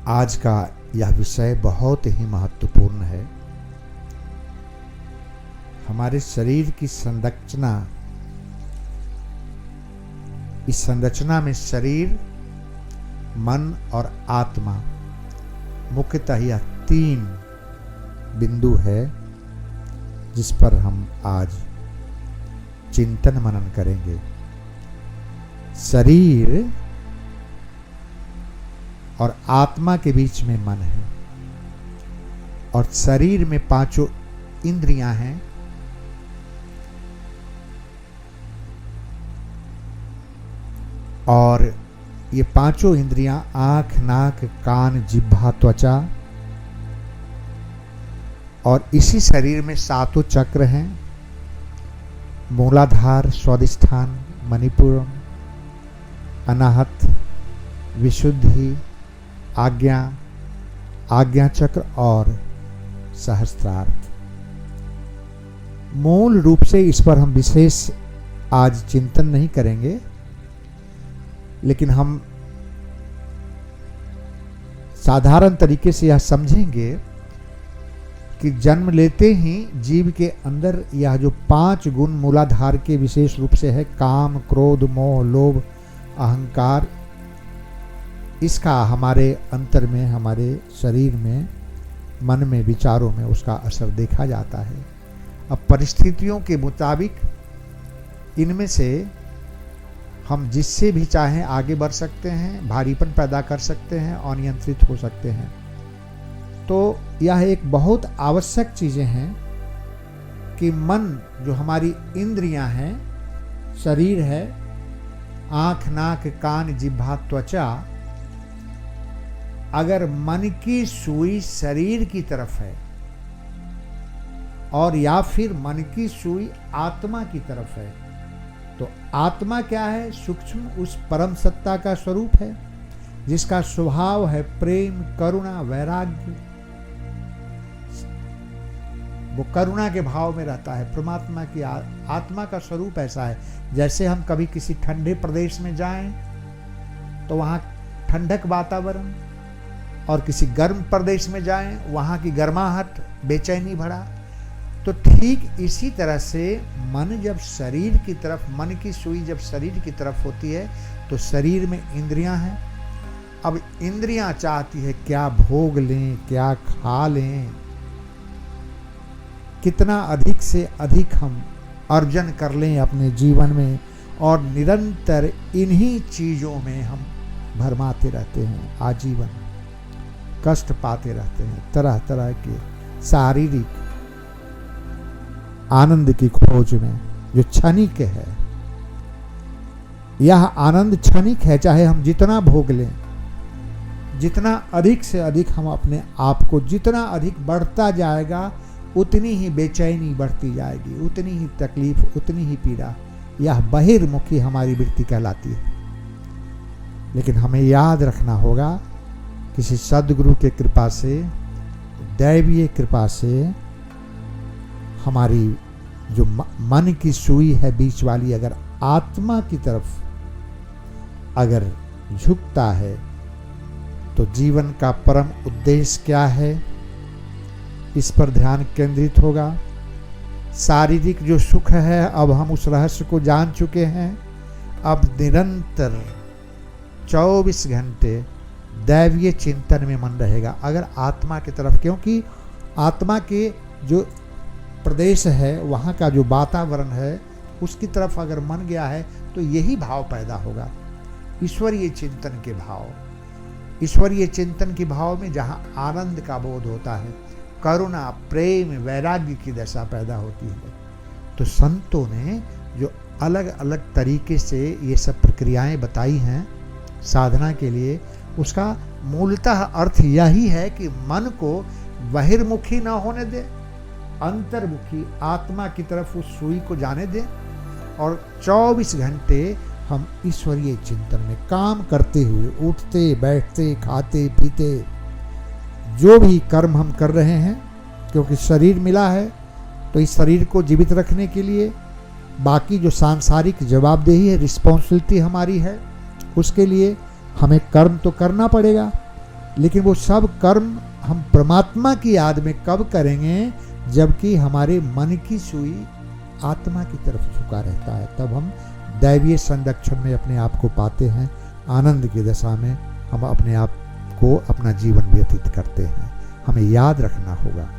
आज का यह विषय बहुत ही महत्वपूर्ण है। हमारे शरीर की संरचना, इस संरचना में शरीर, मन और आत्मा, मुख्यतः यह 3 बिंदु है जिस पर हम आज चिंतन मनन करेंगे। शरीर और आत्मा के बीच में मन है और शरीर में 5 इंद्रियां हैं। और ये 5 इंद्रियां आंख, नाक, कान, जिह्वा, त्वचा, और इसी शरीर में 7 चक्र हैं। मूलाधार, स्वादिष्ठान, मणिपुरम, अनाहत, विशुद्धि, आज्ञा चक्र और सहस्त्रार्थ। मूल रूप से इस पर हम विशेष आज चिंतन नहीं करेंगे, लेकिन हम साधारण तरीके से यह समझेंगे कि जन्म लेते ही जीव के अंदर यह जो 5 गुण मूलाधार के विशेष रूप से है, काम, क्रोध, मोह, लोभ, अहंकार, इसका हमारे अंतर में, हमारे शरीर में, मन में, विचारों में उसका असर देखा जाता है। अब परिस्थितियों के मुताबिक इनमें से हम जिससे भी चाहें आगे बढ़ सकते हैं, भारीपन पैदा कर सकते हैं, अनियंत्रित हो सकते हैं। तो यह एक बहुत आवश्यक चीज़ें हैं कि मन, जो हमारी इंद्रियां हैं, शरीर है, आँख, नाक, कान, जिह्वा, त्वचा, अगर मन की सुई शरीर की तरफ है और या फिर मन की सुई आत्मा की तरफ है, तो आत्मा क्या है? सूक्ष्म उस परम सत्ता का स्वरूप है जिसका स्वभाव है प्रेम, करुणा, वैराग्य। वो करुणा के भाव में रहता है। परमात्मा की आत्मा का स्वरूप ऐसा है। जैसे हम कभी किसी ठंडे प्रदेश में जाएं तो वहाँ ठंडक वातावरण, और किसी गर्म प्रदेश में जाएं वहाँ की गर्माहट, बेचैनी भरा। तो ठीक इसी तरह से मन जब शरीर की तरफ, मन की सुई जब शरीर की तरफ होती है तो शरीर में इंद्रियां हैं। अब इंद्रियां चाहती है क्या भोग लें, क्या खा लें, कितना अधिक से अधिक हम अर्जन कर लें अपने जीवन में, और निरंतर इन्हीं चीज़ों में हम भरमाते रहते हैं। आजीवन कष्ट पाते रहते हैं, तरह तरह के शारीरिक आनंद की खोज में, जो क्षणिक है। यह आनंद क्षणिक है, चाहे हम जितना भोग लें, जितना अधिक से अधिक हम अपने आप को, जितना अधिक बढ़ता जाएगा उतनी ही बेचैनी बढ़ती जाएगी, उतनी ही तकलीफ, उतनी ही पीड़ा। यह बहिर्मुखी हमारी वृत्ति कहलाती है। लेकिन हमें याद रखना होगा, किसी सद्गुरु के कृपा से, दैवीय कृपा से, हमारी जो मन की सुई है बीच वाली, अगर आत्मा की तरफ अगर झुकता है तो जीवन का परम उद्देश्य क्या है, इस पर ध्यान केंद्रित होगा। शारीरिक जो सुख है, अब हम उस रहस्य को जान चुके हैं। अब निरंतर 24 घंटे दैवीय चिंतन में मन रहेगा अगर आत्मा की तरफ, क्योंकि आत्मा के जो प्रदेश है, वहाँ का जो वातावरण है, उसकी तरफ अगर मन गया है तो यही भाव पैदा होगा, ईश्वरीय चिंतन के भाव। ईश्वरीय चिंतन के भाव में जहाँ आनंद का बोध होता है, करुणा, प्रेम, वैराग्य की दशा पैदा होती है। तो संतों ने जो अलग अलग तरीके से ये सब प्रक्रियाएं बताई हैं साधना के लिए, उसका मूलतः अर्थ यही है कि मन को बहिर्मुखी न होने दे, अंतर्मुखी आत्मा की तरफ उस सुई को जाने दे, और 24 घंटे हम ईश्वरीय चिंतन में काम करते हुए, उठते, बैठते, खाते, पीते, जो भी कर्म हम कर रहे हैं, क्योंकि शरीर मिला है तो इस शरीर को जीवित रखने के लिए बाकी जो सांसारिक जवाबदेही है, रिस्पॉन्सिबिलिटी हमारी है, उसके लिए हमें कर्म तो करना पड़ेगा। लेकिन वो सब कर्म हम परमात्मा की याद में कब करेंगे, जबकि हमारे मन की सुई आत्मा की तरफ झुका रहता है। तब हम दैवीय संरक्षण में अपने आप को पाते हैं, आनंद की दशा में हम अपने आप को अपना जीवन व्यतीत करते हैं। हमें याद रखना होगा